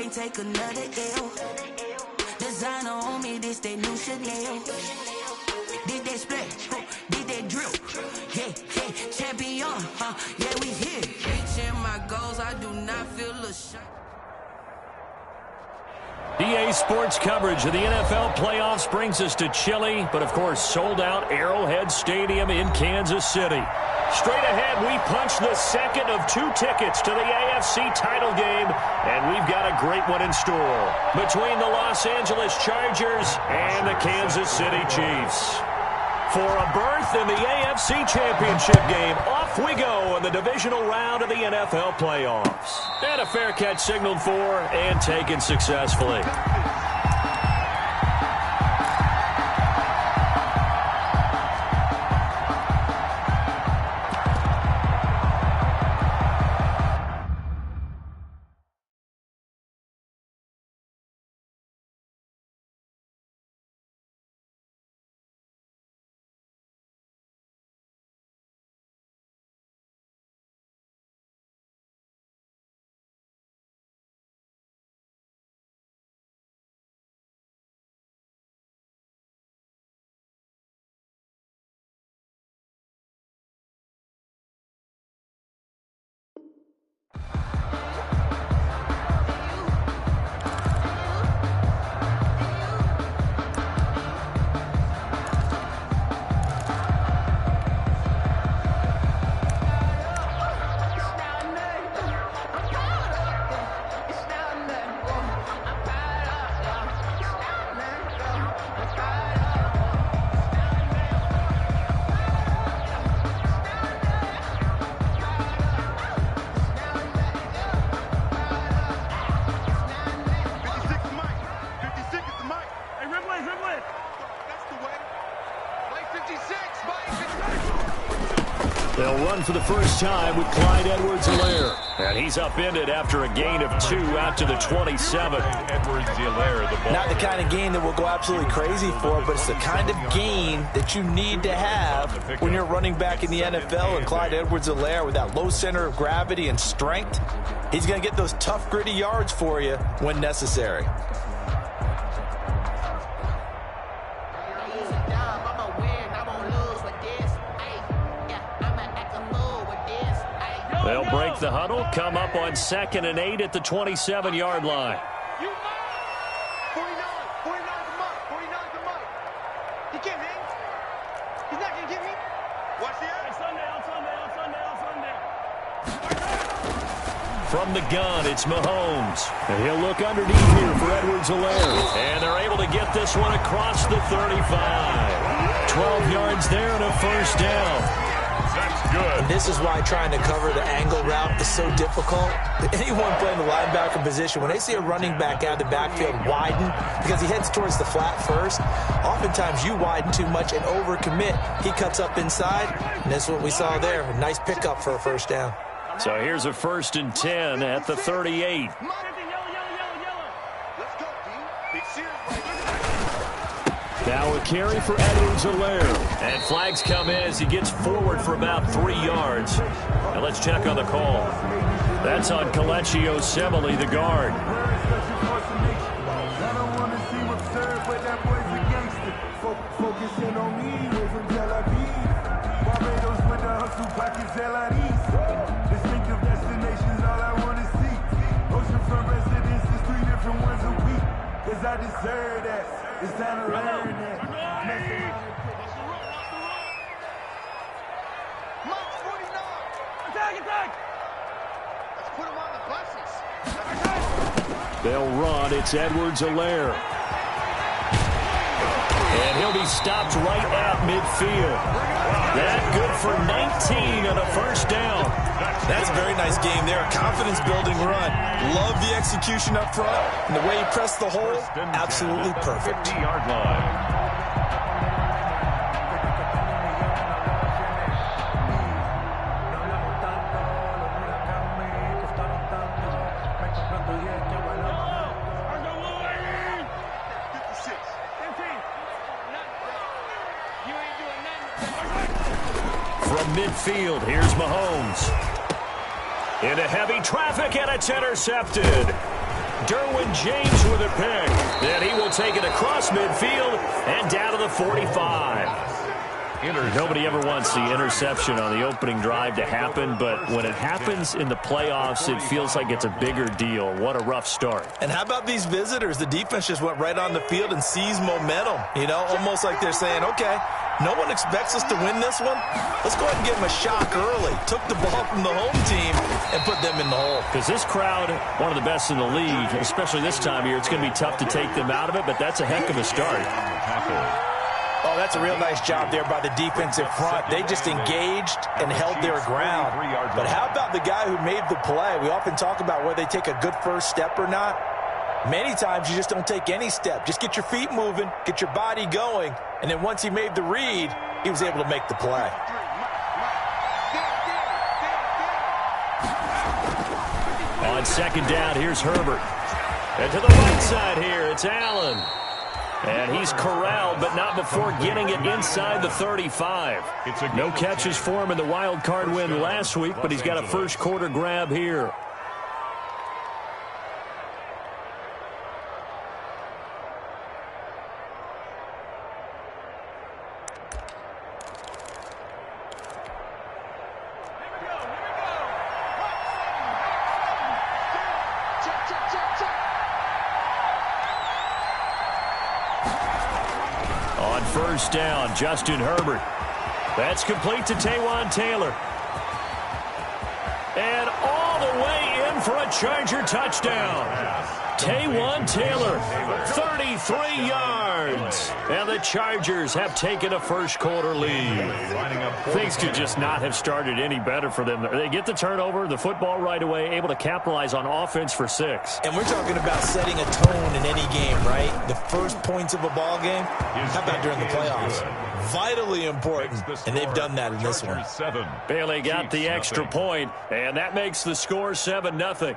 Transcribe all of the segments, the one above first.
can't take another L. Designer on me, this they new Chanel. Did they split? Did they drill? Yeah, yeah, champion, yeah, we here. Reaching my goals, I do not feel ashamed. EA Sports coverage of the NFL playoffs brings us to Chile, but of course sold out Arrowhead Stadium in Kansas City. Straight ahead, we punch the second of 2 tickets to the AFC title game, and we've got a great one in store between the Los Angeles Chargers and the Kansas City Chiefs. For a berth in the AFC Championship game, off we go in the divisional round of the NFL playoffs. And a fair catch signaled for and taken successfully. They'll run for the first time with Clyde Edwards-Helaire. And he's upended after a gain of 2 out to the 27. Not the kind of gain that we'll go absolutely crazy for, but it's the kind of gain that you need to have when you're running back in the NFL. And Clyde Edwards-Helaire, with that low center of gravity and strength, he's going to get those tough, gritty yards for you when necessary. They'll break the huddle, come up on 2nd and 8 at the 27-yard line. 49 the mark. 49 the mark. He can't hang. He's not going to get me. Watch the air. Sunday. From the gun, it's Mahomes. And he'll look underneath here for Edwards-Helaire. And they're able to get this one across the 35. 12 yards there and a first down. That's good. And this is why trying to cover the angle route is so difficult. Anyone playing the linebacker position, when they see a running back out of the backfield widen, because he heads towards the flat first, oftentimes you widen too much and overcommit. He cuts up inside, and that's what we saw there. A nice pickup for a first down. So here's a 1st and 10 at the 38. Now a carry for Edwards-Helaire. And flags come in as he gets forward for about 3 yards. Now let's check on the call. That's on Kelechi Osemele, the guard. I deserve that. It's time to learn that. Mark 49. Attack. Let's put him on the buses. They'll run. It's Edwards-Helaire. And he'll be stopped right at midfield. That good for 19 on a first down. That's a very nice game there. Confidence-building run. Love the execution up front. And the way he pressed the hole, absolutely perfect. 50-yard line. From midfield, here's Mahomes. Into heavy traffic, and it's intercepted. Derwin James with a pick. Then he will take it across midfield and down to the 45. Nobody ever wants the interception on the opening drive to happen, but when it happens in the playoffs, it feels like it's a bigger deal. What a rough start. And how about these visitors? The defense just went right on the field and seized momentum. You know, almost like they're saying, okay, no one expects us to win this one. Let's go ahead and give them a shock early. Took the ball from the home team and put them in the hole. Because this crowd, one of the best in the league, especially this time of year, it's going to be tough to take them out of it, but that's a heck of a start. Oh, that's a real nice job there by the defensive front. They just engaged and held their ground. But how about the guy who made the play? We often talk about whether they take a good first step or not. Many times you just don't take any step. Just get your feet moving, get your body going, and then once he made the read, he was able to make the play. On second down, here's Herbert. And to the right side here, it's Allen. And he's corralled, but not before getting it inside the 35. No catches for him in the wild card win last week, but he's got a first quarter grab here. First down, Justin Herbert. That's complete to Taywan Taylor. And all the way in for a Charger touchdown. Taywan Taylor, 33 yards. And the Chargers have taken a first quarter lead. Things could just not have started any better for them. They get the turnover, the football right away, able to capitalize on offense for 6. And we're talking about setting a tone in any game, right? The first points of a ball game. How about during the playoffs? Vitally important, and they've done that in this one. Bailey got the extra point, and that makes the score 7-0.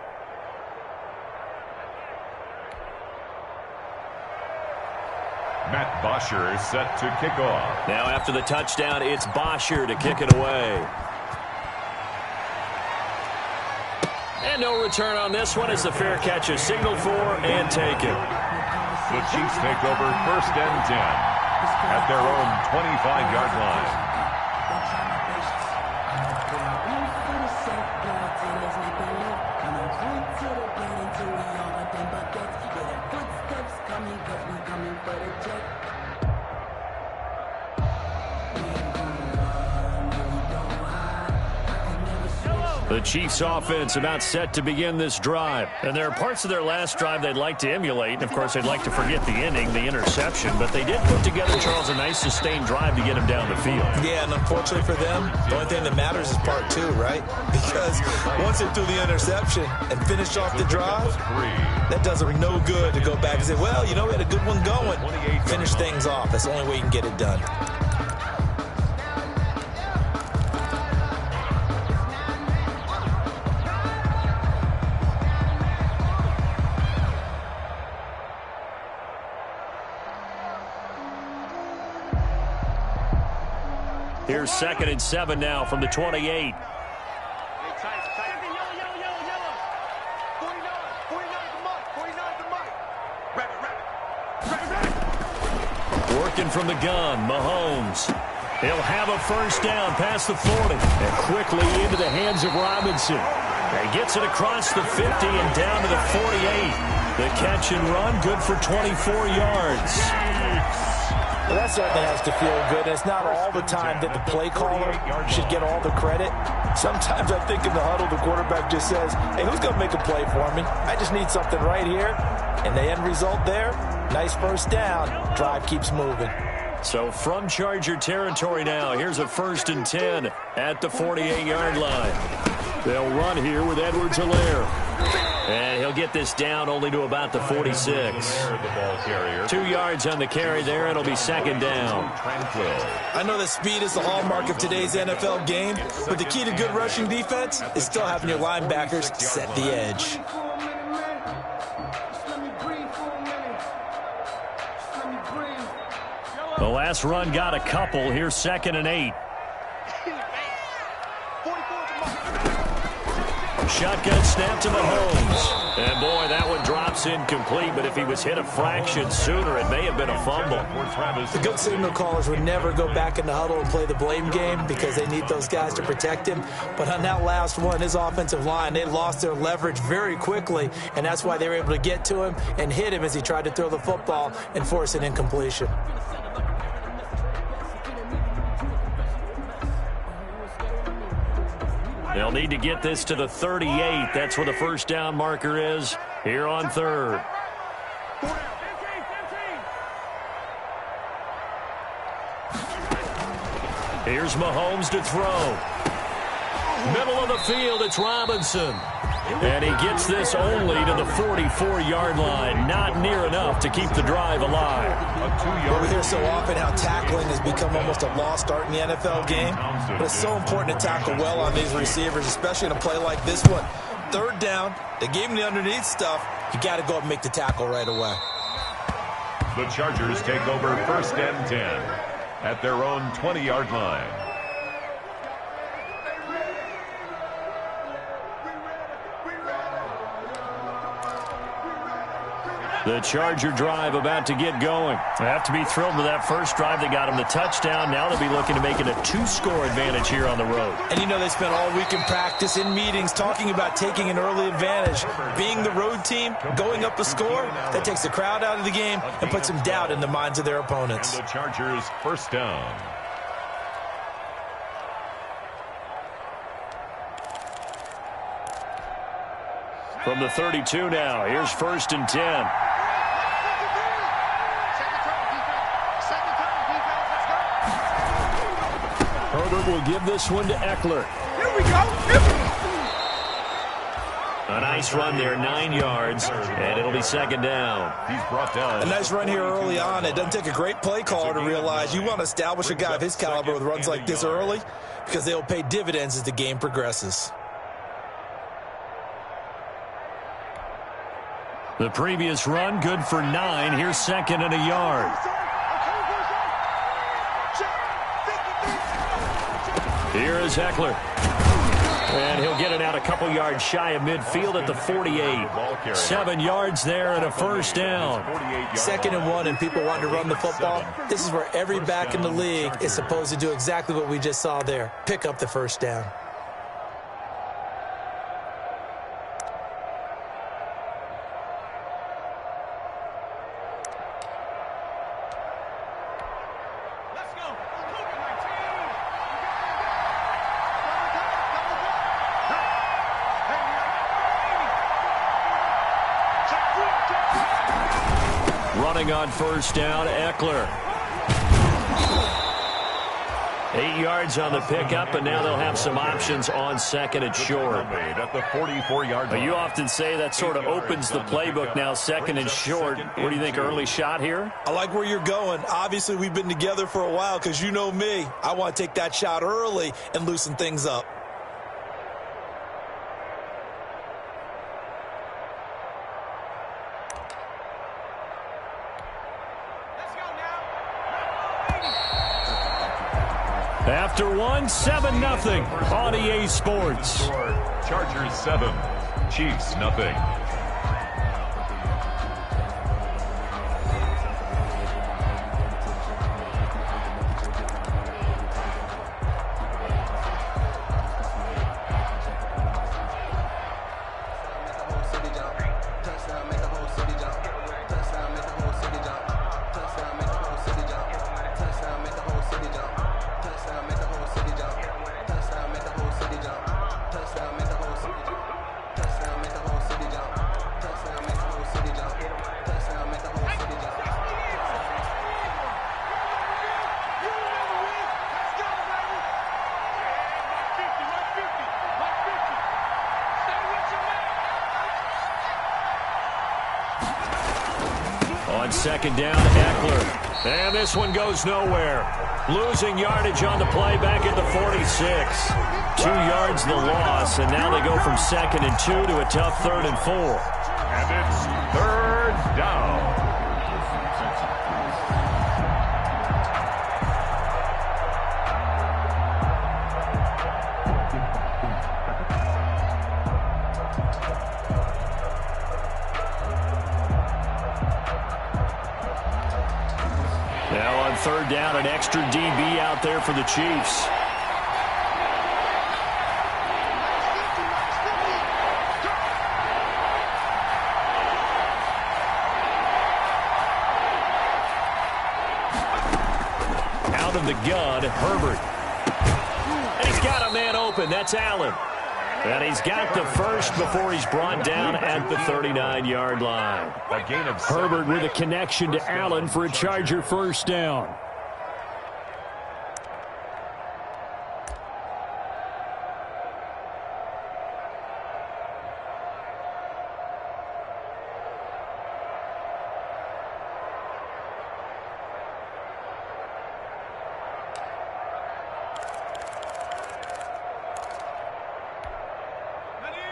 Matt Bosher is set to kick off. Now after the touchdown, it's Bosher to kick it away. And no return on this one as the fair catch is signaled for and taken. The Chiefs take over first and 10 at their own 25-yard line. The Chiefs offense about set to begin this drive. And there are parts of their last drive they'd like to emulate. And, of course, they'd like to forget the inning, the interception. But they did put together, Charles, a nice sustained drive to get him down the field. Yeah, and unfortunately for them, the only thing that matters is part 2, right? Because once they threw the interception and finished off the drive, that does them no good to go back and say, well, you know, we had a good one going. Finish things off. That's the only way you can get it done. Here's 2nd and 7 now from the 28. Working from the gun, Mahomes. He'll have a first down past the 40 and quickly into the hands of Robinson. He gets it across the 50 and down to the 48. The catch and run, good for 24 yards. Well, that certainly has to feel good. It's not all the time that the play caller should get all the credit. Sometimes I think in the huddle, the quarterback just says, hey, who's going to make a play for me? I just need something right here. And the end result there, nice first down. Drive keeps moving. So from Charger territory now, here's a 1st and 10 at the 48-yard line. They'll run here with Edwards-Helaire. And he'll get this down only to about the 46. 2 yards on the carry there. It'll be 2nd down. I know that speed is the hallmark of today's NFL game, but the key to good rushing defense is still having your linebackers set the edge. The last run got a couple. Here's 2nd and 8. Shotgun snap to Mahomes. And, boy, that one drops incomplete, but if he was hit a fraction sooner, it may have been a fumble. The good signal callers would never go back in the huddle and play the blame game because they need those guys to protect him. But on that last one, his offensive line, they lost their leverage very quickly, and that's why they were able to get to him and hit him as he tried to throw the football and force an incompletion. They'll need to get this to the 38. That's where the first down marker is here on third. Here's Mahomes to throw. Middle of the field, it's Robinson. And he gets this only to the 44-yard line. Not near enough to keep the drive alive. We hear so often how tackling has become almost a lost art in the NFL game. But it's so important to tackle well on these receivers, especially in a play like this one. Third down, they gave him the underneath stuff. You got to go up and make the tackle right away. The Chargers take over 1st and 10 at their own 20-yard line. The Charger drive about to get going. They have to be thrilled with that first drive. They got them the touchdown. Now they'll be looking to make it a 2-score advantage here on the road. And you know they spent all week in practice, in meetings, talking about taking an early advantage. Being the road team, going up a score, that takes the crowd out of the game and puts some doubt in the minds of their opponents. And the Chargers first down. From the 32 now, here's 1st and 10. Herbert will give this one to Eckler. Here we go. A nice run there, 9 yards, and it'll be 2nd down. He's brought down. A nice run here early on. It doesn't take a great play caller to realize you want to establish a guy of his caliber with runs like this early because they'll pay dividends as the game progresses. The previous run, good for 9. Here's 2nd and a yard. Here is Eckler. And he'll get it out a couple yards shy of midfield at the 48. 7 yards there and a first down. 2nd and 1 and people wanting to run the football. This is where every back in the league is supposed to do exactly what we just saw there. Pick up the first down. Running on first down, Eckler. 8 yards on the pickup, and now they'll have some options on 2nd and short. At the 44-yard line. You often say that sort of opens the playbook now, 2nd and short. What do you think, early shot here? I like where you're going. Obviously, we've been together for a while because you know me. I want to take that shot early and loosen things up. After one, 7-0 on EA Sports. Chargers 7, Chiefs nothing. On 2nd down, Eckler. And this one goes nowhere. Losing yardage on the play back at the 46. 2 yards the loss, and now they go from 2nd and 2 to a tough 3rd and 4. And it's 3rd down. third down, an extra DB out there for the Chiefs. Out of the gun, Herbert. And he's got a man open. That's Allen. And he's got the first before he's brought down at the 39-yard line. A gain of Herbert with a connection to Allen for a Charger first down.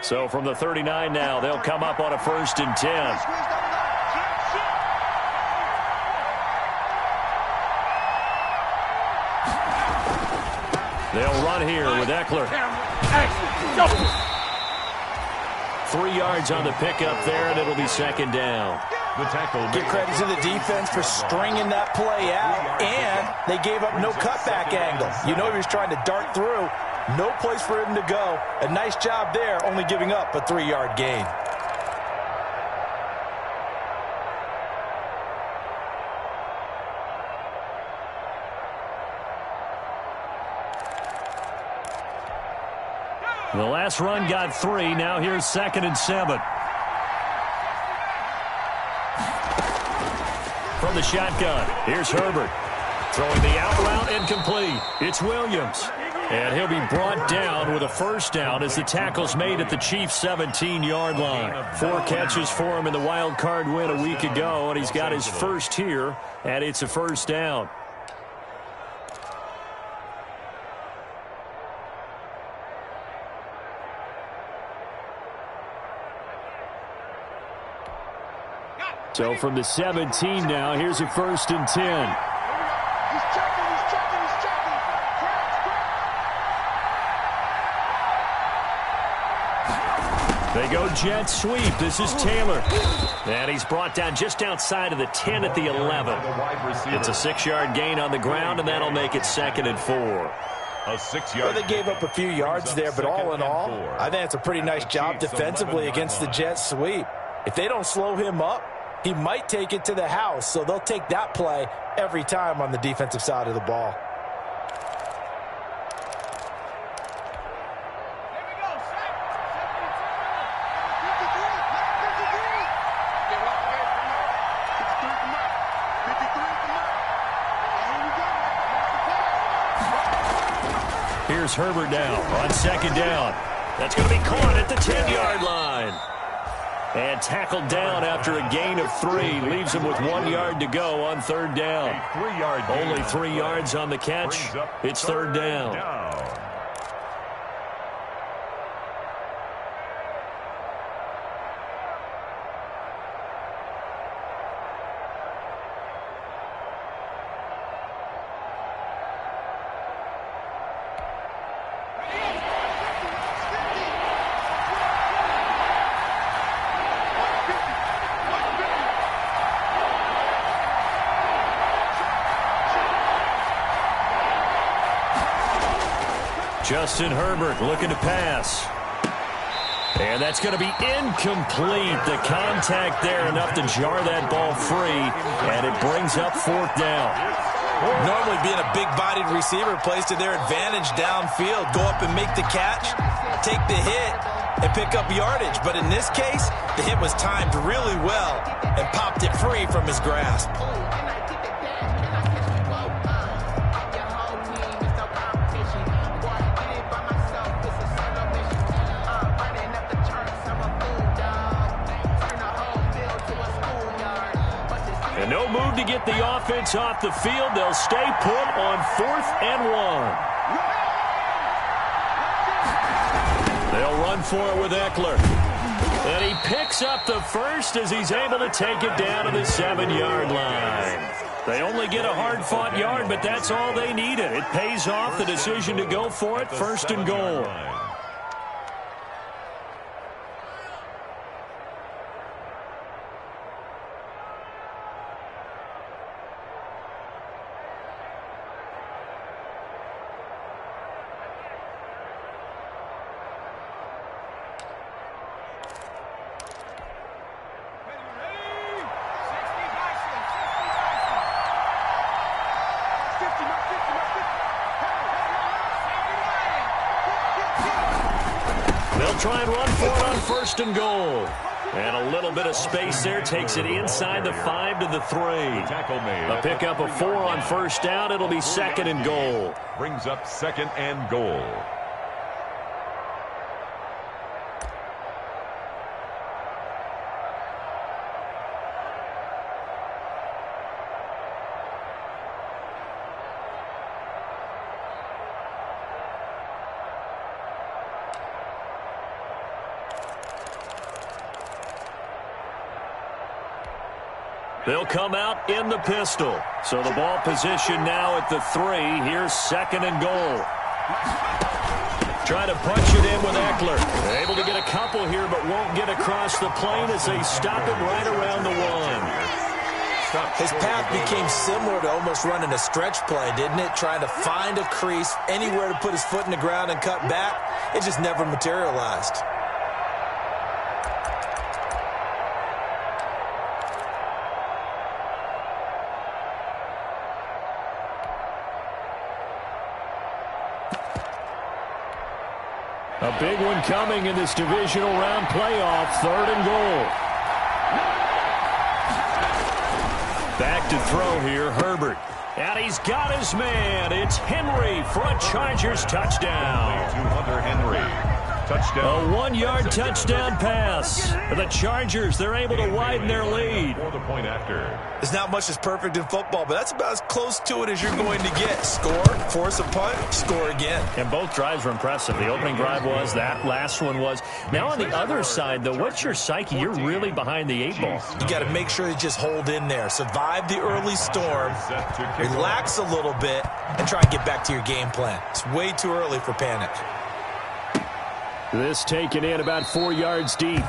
So from the 39 now, they'll come up on a 1st and 10. They'll run here with Eckler. 3 yards on the pickup there, and it'll be 2nd down. the tackle. Give credit to the defense for stringing that play out, and they gave up no cutback angle. You know he was trying to dart through. No place for him to go. A nice job there, only giving up a 3-yard gain. The last run got 3. Now here's 2nd and 7. From the shotgun, here's Herbert. Throwing the out route incomplete. It's Williams. And he'll be brought down with a first down as the tackle's made at the Chiefs' 17-yard line. 4 catches for him in the wild card win a week ago, and he's got his first here, and it's a first down. So from the 17 now, here's a 1st and 10. They go jet sweep. This is Taylor. And he's brought down just outside of the 10 at the 11. It's a 6-yard gain on the ground, and that'll make it 2nd and 4. A 6-yard. Well, they gave up a few yards there, but all in all, I think it's a pretty nice job defensively against the jet sweep. If they don't slow him up, he might take it to the house, so they'll take that play every time on the defensive side of the ball. Here's Herbert now on 2nd down. That's going to be caught at the 10-yard line. And tackled down after a gain of 3. Leaves him with 1 yard to go on 3rd down. Only 3 yards on the catch. It's 3rd down. Justin Herbert looking to pass. And that's going to be incomplete. The contact there enough to jar that ball free. And it brings up 4th down. Normally being a big-bodied receiver plays to their advantage downfield. Go up and make the catch, take the hit, and pick up yardage. But in this case, the hit was timed really well and popped it free from his grasp. No move to get the offense off the field. They'll stay put on 4th and 1. They'll run for it with Eckler. And he picks up the first as he's able to take it down to the 7-yard line. They only get a hard-fought yard, but that's all they needed. It pays off the decision to go for it, 1st and goal. They'll try and run for it on 1st and goal. And a little bit of space there takes it inside the 5 to the 3. A pickup of 4 on 1st down. It'll be 2nd and goal. Brings up 2nd and goal. They'll come out in the pistol. So the ball position now at the 3. Here's 2nd and goal. Try to punch it in with Eckler. They're able to get a couple here, but won't get across the plane as they stop it right around the 1. His path became similar to almost running a stretch play, didn't it? Trying to find a crease, anywhere to put his foot in the ground and cut back. It just never materialized. A big one coming in this divisional round playoff. 3rd and goal. Back to throw here, Herbert. And he's got his man. It's Henry for a Chargers touchdown. To Hunter Henry. Touchdown. A 1-yard touchdown pass. For the Chargers, they're able to widen their lead. For the point after. There's not much that's perfect in football, but that's about as close to it as you're going to get. Score, force a punt, score again. And both drives were impressive. The opening drive was, that last one was. Now on the other side, though, what's your psyche? You're really behind the 8 ball. You got to make sure you just hold in there. Survive the early storm, relax a little bit, and try and get back to your game plan. It's way too early for panic. This taken in about 4 yards deep.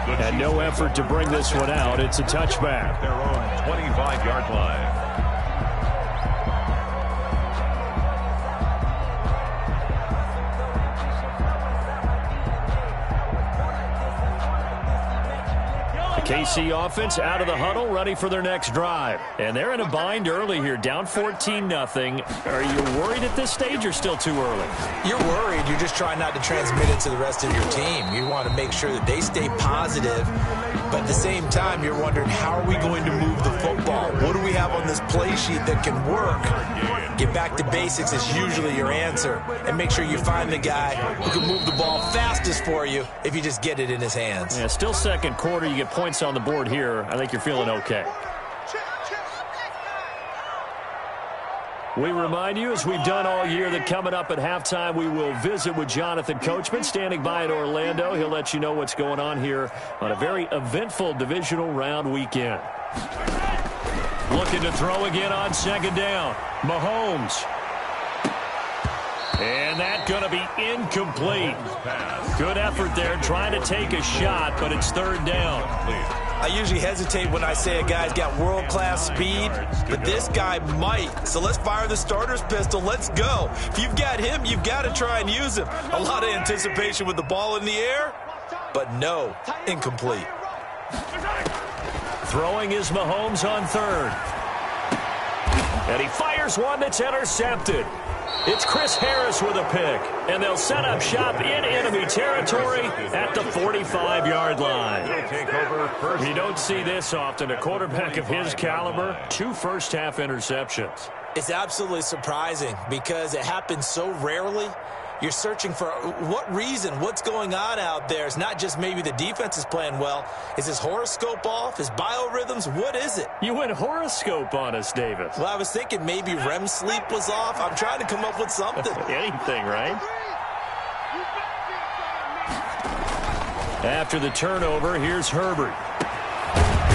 And no effort to bring this one out. It's a touchback. Their own 25-yard line. The KC offense out of the huddle, ready for their next drive. And they're in a bind early here, down 14-0. Are you worried at this stage or still too early? You're worried. You're just trying not to transmit it to the rest of your team. You want to make sure that they stay positive. But at the same time, you're wondering, how are we going to move the football? What do we have on this play sheet that can work? Get back to basics is usually your answer. And make sure you find the guy who can move the ball fastest for you if you just get it in his hands. Yeah, still 2nd quarter. You get points on the board here. I think you're feeling okay. We remind you, as we've done all year, that coming up at halftime, we will visit with Jonathan Coachman, standing by in Orlando. He'll let you know what's going on here on a very eventful divisional round weekend. Looking to throw again on 2nd down. Mahomes. And that's going to be incomplete. Good effort there, trying to take a shot, but it's 3rd down. I usually hesitate when I say a guy's got world-class speed, but this guy might. So let's fire the starter's pistol. Let's go. If you've got him, you've got to try and use him. A lot of anticipation with the ball in the air, but no, incomplete. Throwing is Mahomes on 3rd. And he fires one that's intercepted. It's Chris Harris with a pick, and they'll set up shop in enemy territory at the 45-yard line. You don't see this often. A quarterback of his caliber, 2 first-half interceptions. It's absolutely surprising because it happens so rarely. You're searching for what reason, what's going on out there. It's not just maybe the defense is playing well. Is his horoscope off? His biorhythms? What is it? You went horoscope on us, Davis. Well, I was thinking maybe REM sleep was off. I'm trying to come up with something. Anything, right? After the turnover, here's Herbert.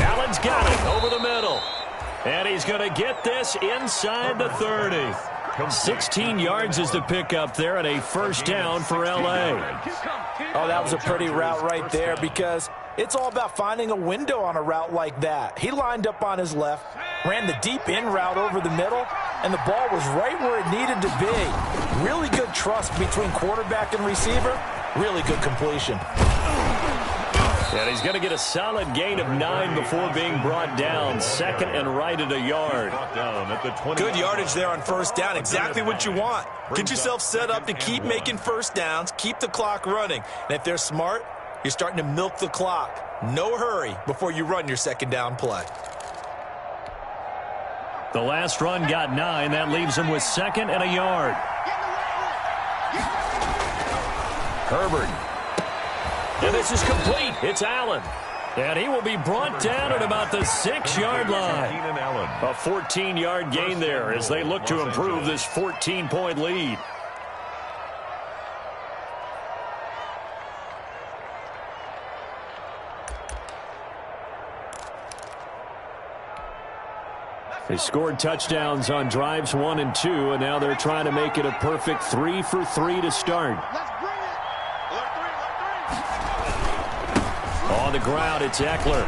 Allen's got it over the middle. And he's going to get this inside the 30. 16 yards is the pickup there, and a 1st down for L.A. Oh, that was a pretty route right there because it's all about finding a window on a route like that. He lined up on his left, ran the deep in route over the middle, and the ball was right where it needed to be. Really good trust between quarterback and receiver. Really good completion. And he's going to get a solid gain of 9 before being brought down. Second and right at a yard. Good yardage there on first down. Exactly what you want. Get yourself set up to keep making first downs, keep the clock running. And if they're smart, you're starting to milk the clock. No hurry before you run your second down play. The last run got 9. That leaves him with second and a yard. Herbert. And this is complete. It's Allen. And he will be brought down at about the 6-yard line. A 14-yard gain there as they look to improve this 14-point lead. They scored touchdowns on drives 1 and 2, and now they're trying to make it a perfect 3 for 3 to start. On the ground, it's Eckler.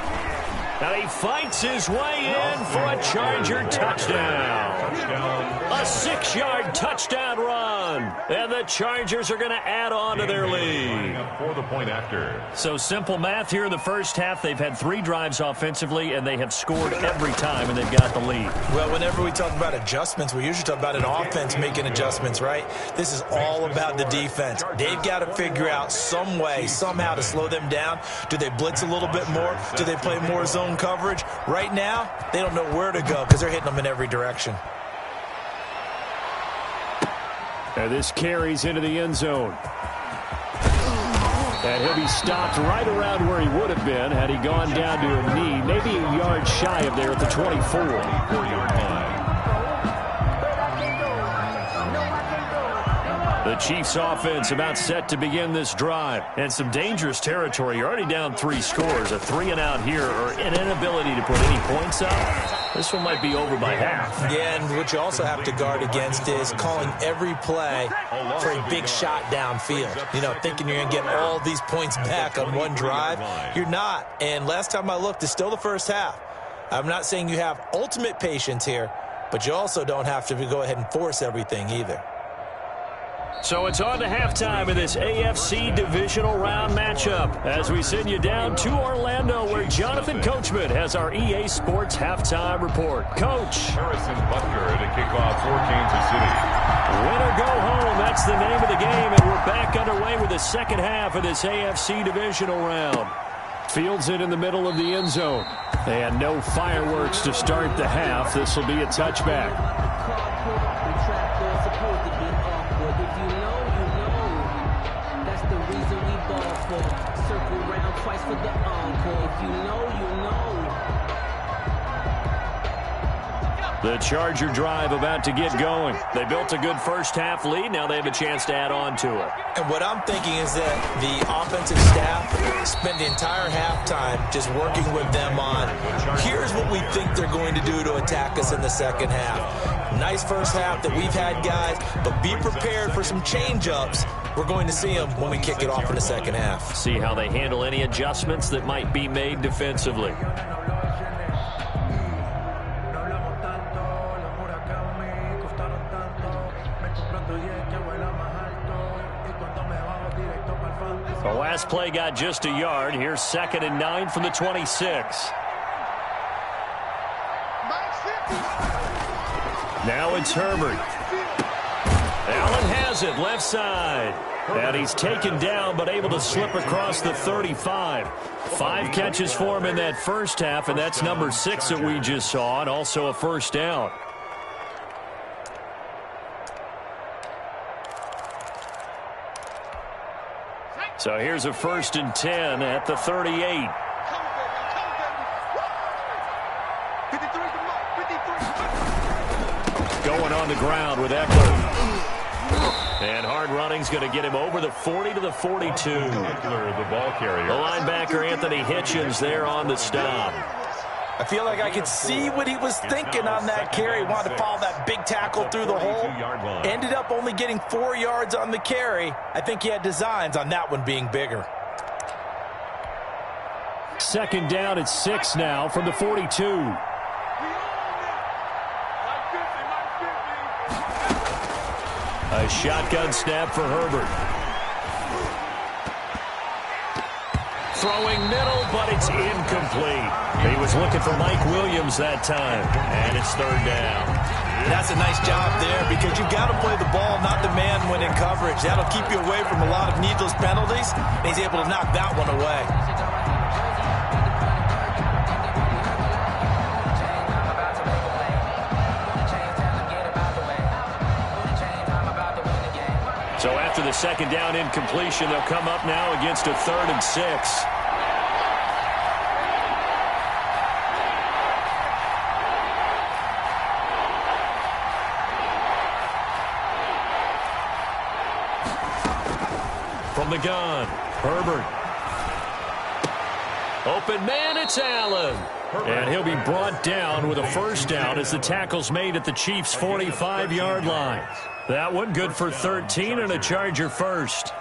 And he fights his way in for a Charger touchdown. A 6-yard touchdown run. And the Chargers are going to add on to their lead. For the point after. So simple math here in the first half. They've had 3 drives offensively, and they have scored every time, and they've got the lead. Well, whenever we talk about adjustments, we usually talk about an offense making adjustments, right? This is all about the defense. They've got to figure out some way, somehow to slow them down. Do they blitz a little bit more? Do they play more zone coverage? Right now, they don't know where to go because they're hitting them in every direction. And this carries into the end zone. And he'll be stopped right around where he would have been had he gone down to a knee, maybe a yard shy of there at the 24. 4-yard line. The Chiefs offense about set to begin this drive. And some dangerous territory. You're already down 3 scores. A 3-and-out here or an inability to put any points up. This one might be over by half. Yeah, and what you also have to guard against is calling every play for a big shot downfield. You know, thinking you're going to get all these points back on one drive. You're not. And last time I looked, it's still the first half. I'm not saying you have ultimate patience here, but you also don't have to go ahead and force everything either. So it's on to halftime in this AFC divisional round matchup as we send you down to Orlando where Jonathan Coachman has our EA Sports halftime report. Coach. Harrison Butker to kick off for Kansas City. Win or go home, that's the name of the game, and we're back underway with the second half of this AFC divisional round. Fields it in the middle of the end zone. And no fireworks to start the half. This will be a touchback. The Charger drive about to get going. They built a good first half lead. Now they have a chance to add on to it. And what I'm thinking is that the offensive staff spend the entire halftime just working with them on, here's what we think they're going to do to attack us in the second half. Nice first half that we've had, guys, but be prepared for some change-ups. We're going to see them when we kick it off in the second half. See how they handle any adjustments that might be made defensively. The last play got just a yard. Here's 2nd and 9 from the 26. Now it's Herbert. Allen has it, left side. And he's taken down, but able to slip across the 35. 5 catches for him in that first half, and that's number 6 that we just saw, and also a first down. So here's a 1st and 10 at the 38. Going on the ground with Eckler. And hard running's going to get him over the 40 to the 42. Eckler, the ball carrier. The linebacker Anthony Hitchens there on the stop. I feel like I could see what he was thinking on that carry. He wanted to follow that big tackle through the hole. Ended up only getting 4 yards on the carry. I think he had designs on that one being bigger. 2nd down at 6 now from the 42. A shotgun snap for Herbert. Throwing middle, but it's incomplete. He was looking for Mike Williams that time, and it's third down. That's a nice job there because you've got to play the ball, not the man when in coverage. That'll keep you away from a lot of needless penalties, and he's able to knock that one away. So after the second down incompletion, they'll come up now against a 3rd and 6. From the gun, Herbert. Open man, it's Allen. And he'll be brought down with a first down as the tackle's made at the Chiefs' 45-yard line. That one good for 13 and a Charger first.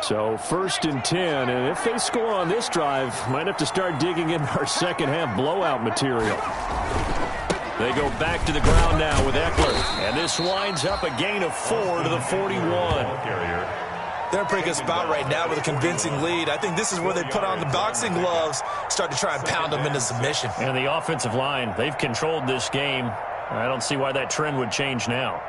So 1st and 10, and if they score on this drive, might have to start digging in our second half blowout material. They go back to the ground now with Eckler, and this winds up a gain of 4 to the 41. They're in a pretty good spot right now with a convincing lead. I think this is where they put on the boxing gloves, start to try and pound them into submission. And the offensive line, they've controlled this game. I don't see why that trend would change now.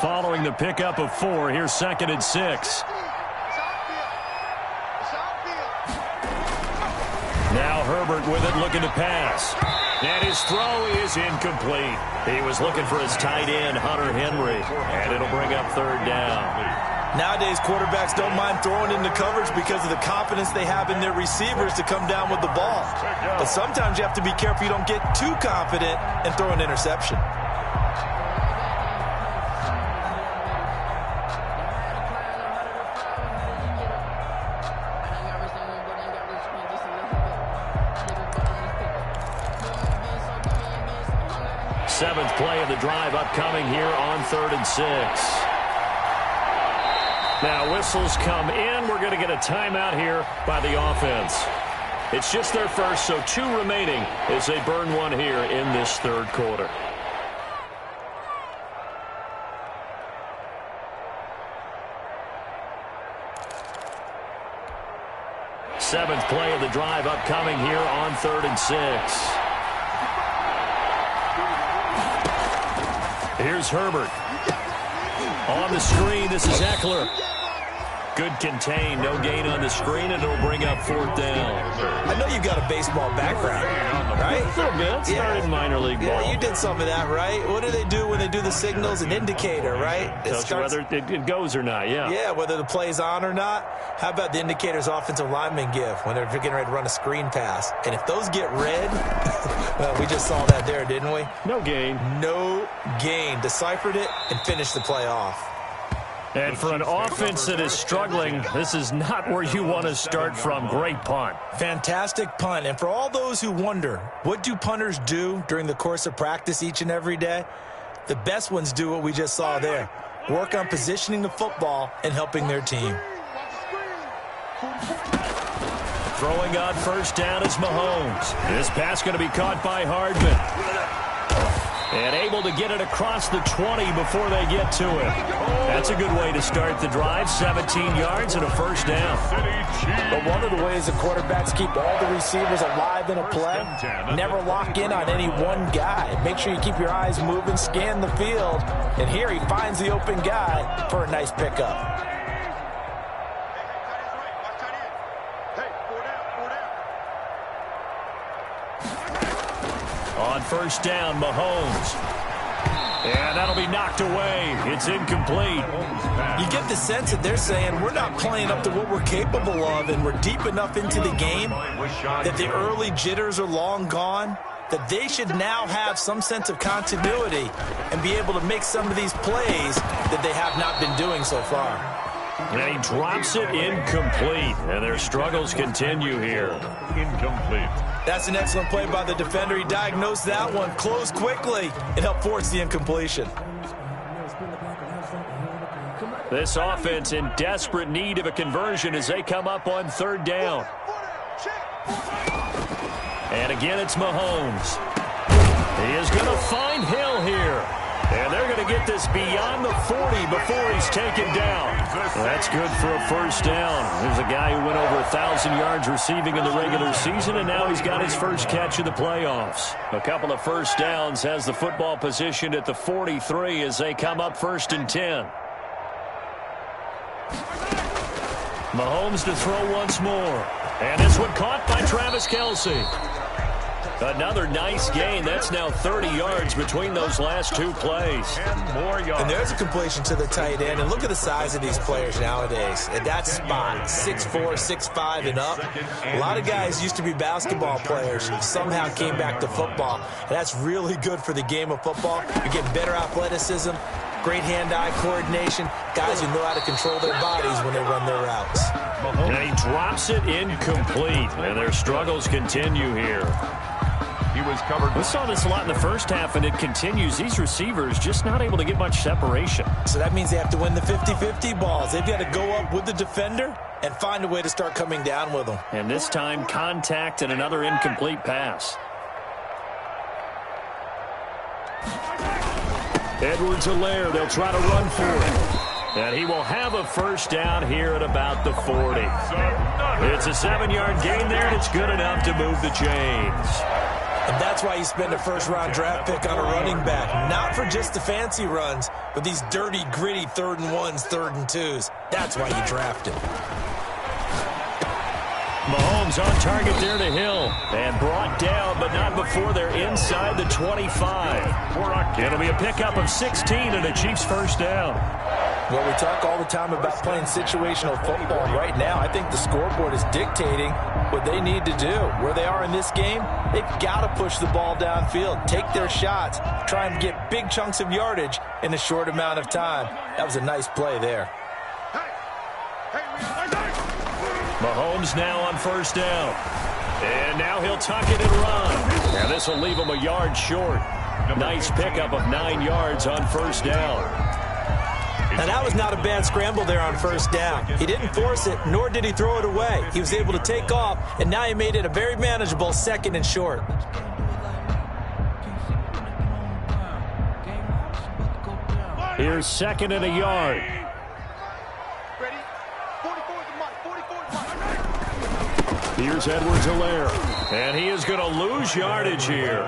Following the pickup of 4, here's 2nd and 6. Now Herbert with it, looking to pass. And his throw is incomplete. He was looking for his tight end, Hunter Henry, and it'll bring up 3rd down. Nowadays, quarterbacks don't mind throwing into coverage because of the confidence they have in their receivers to come down with the ball. But sometimes you have to be careful you don't get too confident and throw an interception. Seventh play of the drive upcoming here on 3rd and 6. Now whistles come in. We're going to get a timeout here by the offense. It's just their first, so 2 remaining as they burn one here in this 3rd quarter. Seventh play of the drive upcoming here on 3rd and 6. Here's Herbert. On the screen, this is Eckler. Good contain, no gain on the screen, and it'll bring up 4th down. I know you've got a baseball background, right? A little bit. Started minor league ball. Yeah, you did some of that, right? What do they do when they do the signals? An indicator, right? Tells you whether it goes or not, yeah. Yeah, whether the play's on or not. How about the indicators offensive linemen give when they're getting ready to run a screen pass? And if those get red, well, we just saw that there, didn't we? No gain. No gain. Deciphered it and finished the play off. And for an offense that is struggling, this is not where you want to start from. Great punt. Fantastic punt. And for all those who wonder, what do punters do during the course of practice each and every day? The best ones do what we just saw there. Work on positioning the football and helping their team. Throwing on 1st down is Mahomes. This pass going to be caught by Hardman. And able to get it across the 20 before they get to it. That's a good way to start the drive. 17 yards and a 1st down. But one of the ways the quarterbacks keep all the receivers alive in a play, never lock in on any one guy. Make sure you keep your eyes moving, scan the field. And here he finds the open guy for a nice pickup. On 1st down, Mahomes. And that'll be knocked away. It's incomplete. You get the sense that they're saying we're not playing up to what we're capable of, and we're deep enough into the game that the early jitters are long gone, that they should now have some sense of continuity and be able to make some of these plays that they have not been doing so far. And he drops it incomplete. And their struggles continue here. Incomplete. That's an excellent play by the defender. He diagnosed that one, closed quickly, and helped force the incompletion. This offense in desperate need of a conversion as they come up on third down. And again, it's Mahomes. He is going to find Hill here. And they're going to get this beyond the 40 before he's taken down. Well, that's good for a first down. There's a guy who went over 1,000 yards receiving in the regular season, and now he's got his first catch in the playoffs. A couple of first downs, has the football positioned at the 43 as they come up 1st and 10. Mahomes to throw once more. And this one caught by Travis Kelce. Another nice gain. That's now 30 yards between those last two plays. And more yards. And there's a completion to the tight end. And look at the size of these players nowadays. At that spot, 6'4", 6'5", and up. A lot of guys used to be basketball players. Somehow came back to football. And that's really good for the game of football. You're getting better athleticism, great hand-eye coordination. Guys who know how to control their bodies when they run their routes. And he drops it incomplete. And their struggles continue here. He was covered. We saw this a lot in the first half, and it continues. These receivers just not able to get much separation. So that means they have to win the 50-50 balls. They've got to go up with the defender and find a way to start coming down with them. And this time, contact and another incomplete pass. Edwards-Helaire, they'll try to run for it. And he will have a first down here at about the 40. It's a 7-yard gain there, and it's good enough to move the chains. And that's why you spend a first-round draft pick on a running back. Not for just the fancy runs, but these dirty, gritty 3rd and 1s, 3rd and 2s. That's why you draft him. Mahomes on target there to Hill. And brought down, but not before they're inside the 25. It'll be a pickup of 16 and a Chiefs first down. Well, we talk all the time about playing situational football. Right now, I think the scoreboard is dictating what they need to do. Where they are in this game, they've got to push the ball downfield, take their shots, try and get big chunks of yardage in a short amount of time. That was a nice play there. Mahomes now on first down. And now he'll tuck it and run. Now this will leave him a yard short. Nice pickup of 9 yards on first down. Now, that was not a bad scramble there on first down. He didn't force it, nor did he throw it away. He was able to take off, and now he made it a very manageable 2nd and short. Here's 2nd and a yard. Ready? 44 is the mark. 44 is the mark. Here's Edwards-Helaire. And he is going to lose yardage here.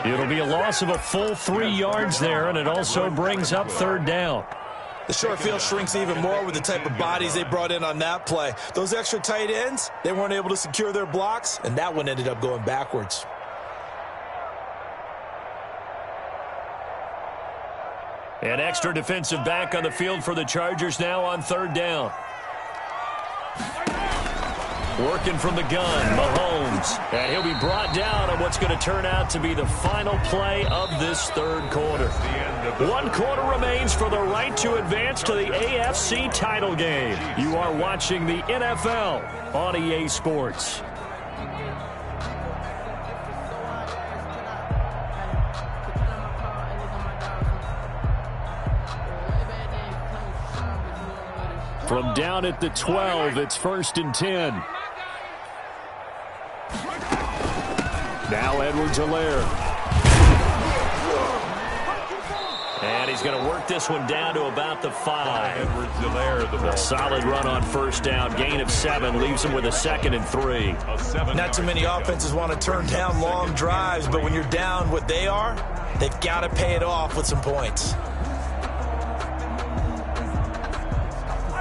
It'll be a loss of a full 3 yards there, and it also brings up 3rd down. The short field shrinks even more with the type of bodies they brought in on that play. Those extra tight ends, they weren't able to secure their blocks, and that one ended up going backwards. An extra defensive back on the field for the Chargers now on 3rd down. Working from the gun, Mahomes. And he'll be brought down on what's going to turn out to be the final play of this 3rd quarter. 1 quarter remains for the right to advance to the AFC title game. You are watching the NFL on EA Sports. From down at the 12, it's 1st and 10. Now Edwards-Helaire. And he's going to work this one down to about the 5. Edwards-Helaire, the ball. A solid run on first down. Gain of 7 leaves him with a 2nd and 3. Not too many offenses want to turn down long drives, but when you're down what they are, they've got to pay it off with some points.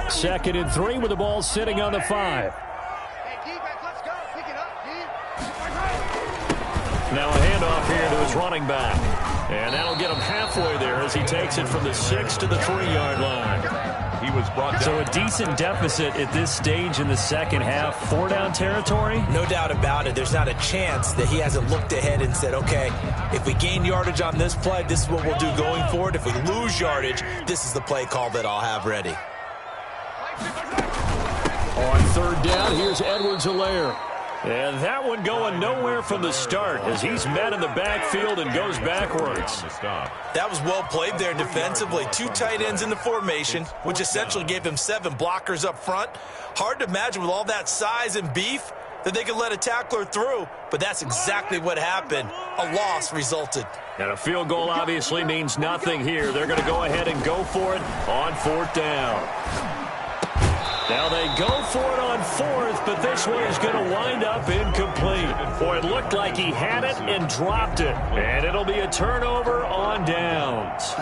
2nd and 3 with the ball sitting on the 5. Hey, defense, let's go. Pick it up, Now a handoff here to his running back. And that'll get him halfway there as he takes it from the 6 to the 3-yard line. He was brought down. So a decent deficit at this stage in the second half. 4-down territory? No doubt about it. There's not a chance that he hasn't looked ahead and said, okay, if we gain yardage on this play, this is what we'll do going forward. If we lose yardage, this is the play call that I'll have ready. On 3rd down, here's Edwards-Helaire. And that one going nowhere from the start as he's met in the backfield and goes backwards. That was well played there defensively. 2 tight ends in the formation, which essentially gave him 7 blockers up front. Hard to imagine with all that size and beef that they could let a tackler through, but that's exactly what happened. A loss resulted. And a field goal obviously means nothing here. They're going to go ahead and go for it on 4th down. Now they go for it on 4th, but this one is going to wind up incomplete. Boy, it looked like he had it and dropped it. And it'll be a turnover on downs.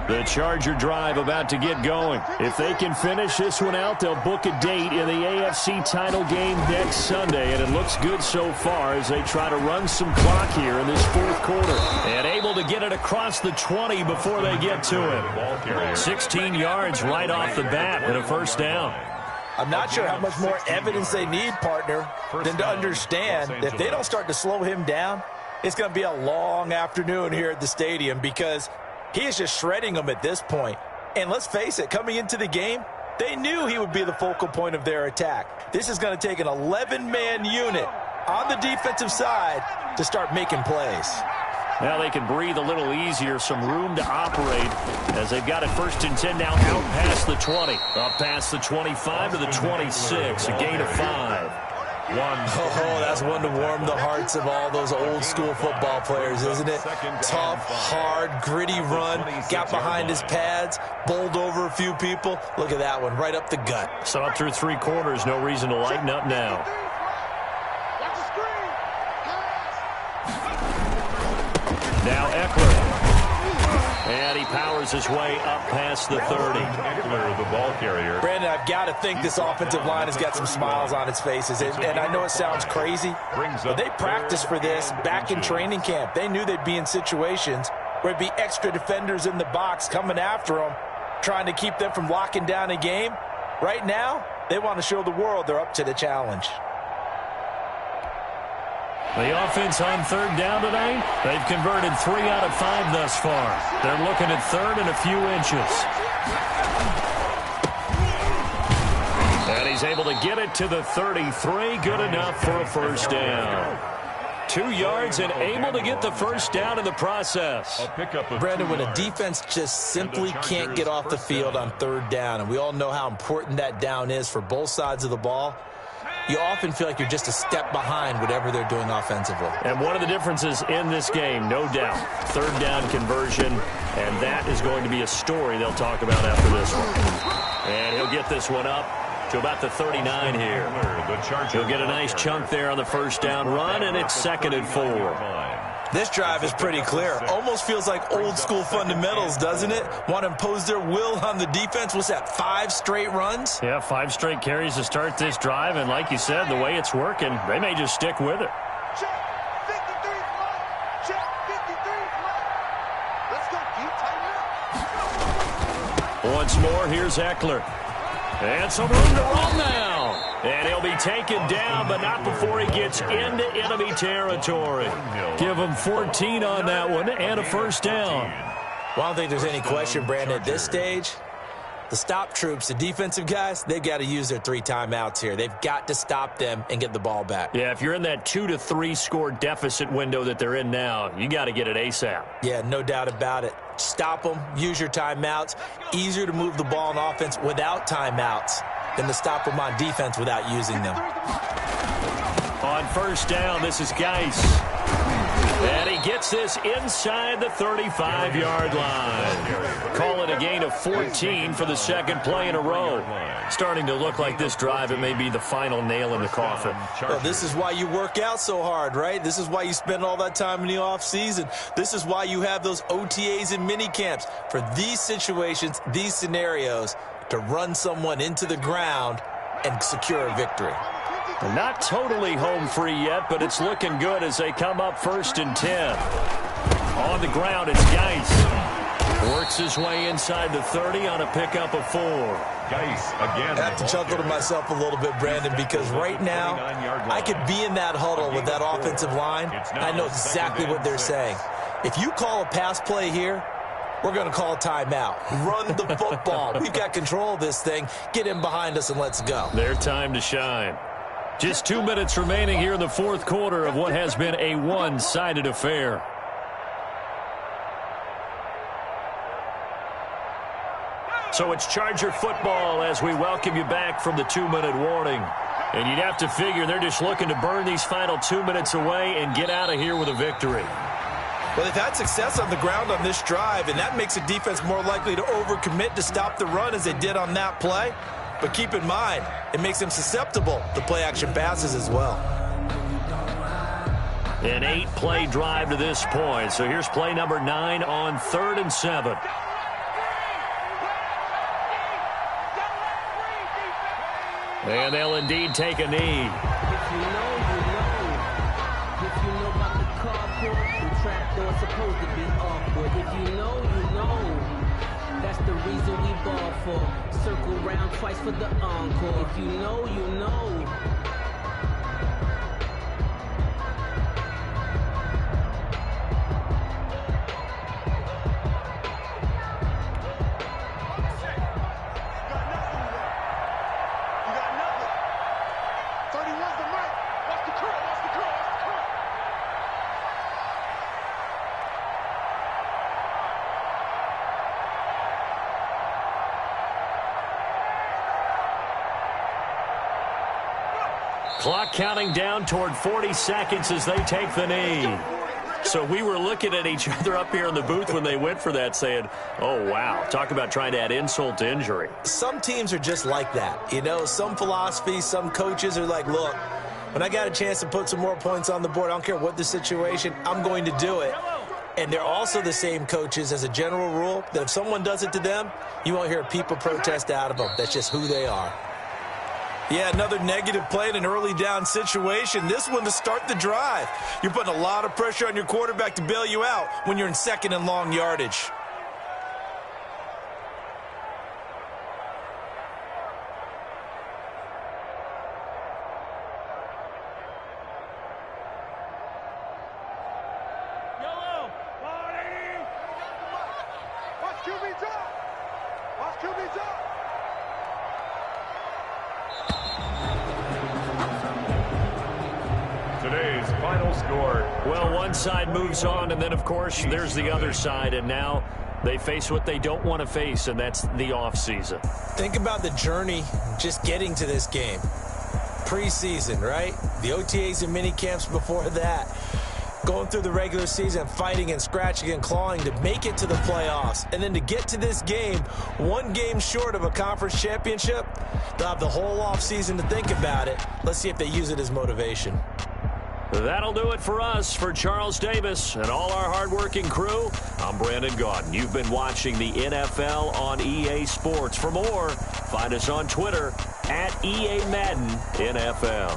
The Charger drive about to get going. If they can finish this one out, they'll book a date in the AFC title game next Sunday, and it looks good so far as they try to run some clock here in this 4th quarter. And able to get it across the 20 before they get to it. 16 yards right off the bat and a 1st down. I'm not sure how much more evidence they need, partner, than to understand that if they don't start to slow him down, it's going to be a long afternoon here at the stadium because he is just shredding them at this point. And let's face it, coming into the game, they knew he would be the focal point of their attack. This is going to take an 11-man unit on the defensive side to start making plays. Now they can breathe a little easier, some room to operate as they've got it 1st and 10 now out past the 20. Up past the 25 to the 26, a gain of 5. Oh, that's one to warm the hearts of all those old school football players, isn't it? Tough, hard, gritty run, got behind his pads, bowled over a few people. Look at that one, right up the gut. So up through 3 quarters, no reason to lighten up now. Now Eckler. And he powers his way up past the 30. Eckler, the ball carrier. Brandon, I've got to think this offensive line has got some smiles on its faces. And I know it sounds crazy, but they practiced for this back in training camp. They knew they'd be in situations where it'd be extra defenders in the box coming after them, trying to keep them from locking down a game. Right now, they want to show the world they're up to the challenge. The offense on 3rd down tonight, they've converted 3 out of 5 thus far. They're looking at 3rd and a few inches. And he's able to get it to the 33. Good enough for a 1st down. 2 yards and able to get the 1st down in the process. Brandon, when a defense just simply can't get off the field on 3rd down, and we all know how important that down is for both sides of the ball, you often feel like you're just a step behind whatever they're doing offensively. And one of the differences in this game, no doubt, 3rd down conversion, and that is going to be a story they'll talk about after this one. And he'll get this one up to about the 39 here. He'll get a nice chunk there on the 1st down run, and it's 2nd and 4. This drive is pretty clear. Almost feels like old school fundamentals, doesn't it? Want to impose their will on the defense. What's that, 5 straight runs? Yeah, 5 straight carries to start this drive. And like you said, the way it's working, they may just stick with it. Check 53 flat. Check 53 flat. Let's go deep, tight end. Once more, here's Eckler. And some room to run now. And he'll be taken down, but not before he gets into enemy territory. Give him 14 on that one and a 1st down. Well, I don't think there's any question, Brandon, at this stage, the stop troops, the defensive guys, they've got to use their 3 timeouts here. They've got to stop them and get the ball back. Yeah, if you're in that 2 to 3 score deficit window that they're in now, you got to get it ASAP. Yeah, no doubt about it. Stop them, use your timeouts. Easier to move the ball on offense without timeouts than to stop them on defense without using them. On 1st down, this is Geis. And he gets this inside the 35-yard line. Call it a gain of 14 for the 2nd play in a row. Starting to look like this drive, it may be the final nail in the coffin. Well, this is why you work out so hard, right? This is why you spend all that time in the offseason. This is why you have those OTAs and mini camps for these situations, these scenarios, to run someone into the ground and secure a victory. They're not totally home free yet, but it's looking good as they come up 1st and 10. On the ground, it's Geis. Works his way inside the 30 on a pickup of 4. Geis again. I have to chuckle to myself a little bit, Brandon, because right now I could be in that huddle with that offensive line. I know exactly what they're saying. If you call a pass play here, we're going to call a timeout. Run the football. We've got control of this thing. Get in behind us and let's go. Their time to shine. Just 2 minutes remaining here in the fourth quarter of what has been a one-sided affair. So it's Charger football as we welcome you back from the 2-minute warning. And you'd have to figure they're just looking to burn these final 2 minutes away and get out of here with a victory. Well, they've had success on the ground on this drive, and that makes the defense more likely to overcommit to stop the run as they did on that play. But keep in mind, it makes them susceptible to play-action passes as well. An 8-play drive to this point. So here's play number 9 on 3rd and 7. And they'll indeed take a knee. If you know, you know. If you know about the carport, the trapdoor's supposed to be awkward. If you know, you know. That's the reason we ball for. Circle round twice for the encore. If you know, you know. Clock counting down toward 40 seconds as they take the knee. So we were looking at each other up here in the booth when they went for that saying, oh, wow, talk about trying to add insult to injury. Some teams are just like that. You know, some philosophies, some coaches are like, look, when I got a chance to put some more points on the board, I don't care what the situation, I'm going to do it. And they're also the same coaches as a general rule that if someone does it to them, you won't hear people protest out of them. That's just who they are. Yeah, another negative play in an early down situation. This one to start the drive. You're putting a lot of pressure on your quarterback to bail you out when you're in second and long yardage. Yellow. Watch QB drop. Watch QB drop. Today's final score. Well, one side moves on, and then, of course, there's the other side, and now they face what they don't want to face, and that's the offseason. Think about the journey just getting to this game. Preseason, right? The OTAs and mini camps before that. Going through the regular season, fighting and scratching and clawing to make it to the playoffs. And then to get to this game, one game short of a conference championship, they'll have the whole offseason to think about it. Let's see if they use it as motivation. That'll do it for us. For Charles Davis and all our hardworking crew, I'm Brandon Gaudin. You've been watching the NFL on EA Sports. For more, find us on Twitter at EA Madden NFL.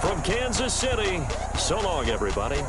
From Kansas City, so long, everybody.